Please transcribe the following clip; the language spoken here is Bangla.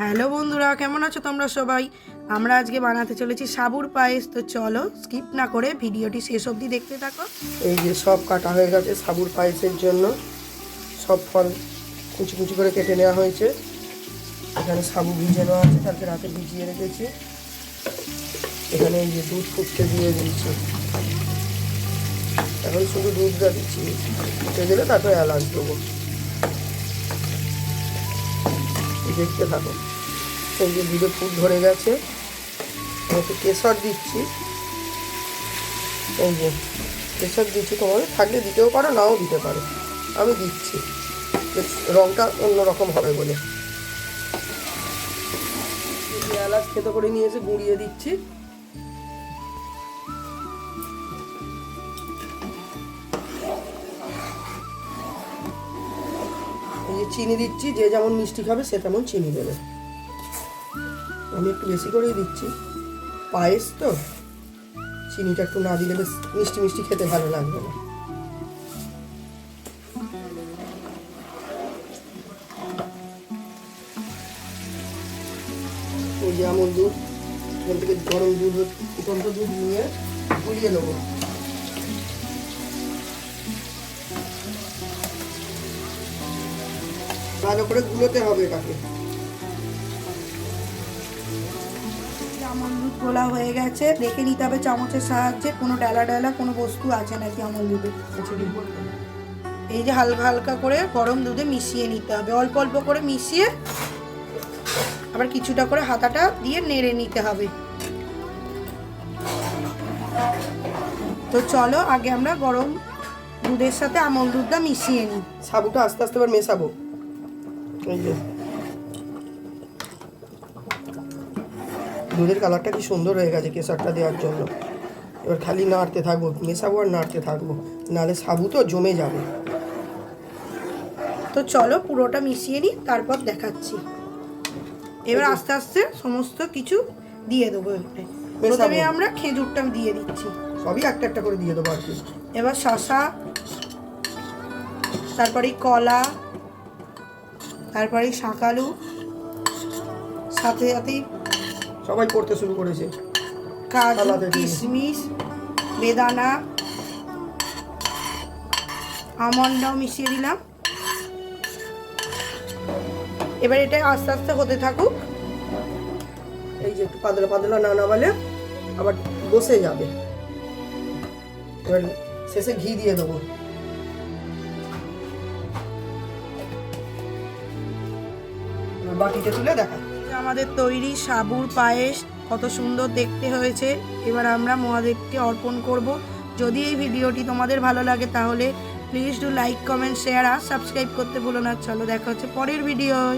হ্যালো বন্ধুরা, কেমন আছো তোমরা সবাই? আমরা আজকে বানাতে চলেছি সাবুর পায়েস। তো চলো স্কিপ না করে ভিডিওটি শেষ অবধি দেখতে থাকো। এই যে সব কাটা হয়ে গেছে সাবুর পায়েসের জন্য। সব ফল কুচি কুচি করে কেটে নেওয়া হয়েছে। এখানে সাবু ভিজে নেওয়া আছে, কালকে রাতে ভিজিয়ে রেখেছি। এখানে এই যে দুধ ফুটতে দিয়ে দিয়েছি। এখন শুধু দুধটা দিচ্ছি, ফুটে দিলে তারপরে এলাচ দেবো। দেখতে থাকো। এই যে দুধে ফুট ধরে গেছে, একটু কেশর দিচ্ছি। এই যে কেশর দিচ্ছি, তোমাদের থাকলে দিতেও পারো, নাও দিতে পারো। আমি দিচ্ছি, রঙটা অন্যরকম হবে বলে। এলাচ খেতে করে নিয়ে এসে গুঁড়িয়ে দিচ্ছি। এই যে চিনি দিচ্ছি, যে যেমন মিষ্টি খাবে সে তেমন চিনি দেবে। আমি একটু বেশি করেই দিচ্ছি, পায়েস তো চিনিটা একটু না দিলে বেশ মিষ্টি মিষ্টি খেতে ভালো লাগবে না। এই যে আমল দুধ, এখান থেকে গরম দুধ ফুটন্ত দুধ নিয়ে গুলিয়ে নেবো। ভালো করে গুলোতে হবে এটাকে। আমল দুধ গোলা হয়ে গেছে, দেখে নিতে হবে চামচের সাহায্যে কোনো ডালা ডালা কোনো বস্তু আছে নাকি আমল দুধে। এই যে হালকা হালকা করে গরম দুধে মিশিয়ে নিতে হবে, অল্প অল্প করে মিশিয়ে আবার কিছুটা করে হাতাটা দিয়ে নেড়ে নিতে হবে। তো চলো আগে আমরা গরম দুধের সাথে আমল দুধটা মিশিয়ে নিই। সাবুটা আস্তে আস্তে এবার মেশাবো। এই যে দুধের কালারটা কি সুন্দর হয়ে গেছে কেশরটা দেওয়ার জন্য। এবার খালি নাড়তে থাকবো, মেশাবো আর নাড়তে থাকবো, নাহলে সাবু তো জমে যাবে। তো চলো পুরোটা মিশিয়ে নিই, তারপর দেখাচ্ছি। এবার আস্তে আস্তে সমস্ত কিছু দিয়ে দেবো। প্রথমে আমরা খেজুরটা দিয়ে দিচ্ছি, সবই একটা একটা করে দিয়ে দেবো আর কি। এবার শসা, তারপরে কলা, তারপরে শাকালু, সাথে সাথেই সবাই করতে শুরু করেছে। কাজু, কিশমিশ, বেদানা, আমন্ডটাও মিশিয়ে দিলাম। এবার এটা আস্তে আস্তে হতে থাকুক। এই যে একটু পাতলা পাতলা না নামালে আবার বসে যাবে। এবার শেষে ঘি দিয়ে দেবো। বাটিতে তুলে দেখা। আমাদের তৈরি সাবুর পায়েস কত সুন্দর দেখতে হয়েছে। এবার আমরা মহাদেবকে অর্পণ করব। যদি এই ভিডিওটি তোমাদের ভালো লাগে তাহলে please do like, comment, share আর সাবস্ক্রাইব করতে ভুলো না। চলো দেখা হচ্ছে পরের ভিডিওয়।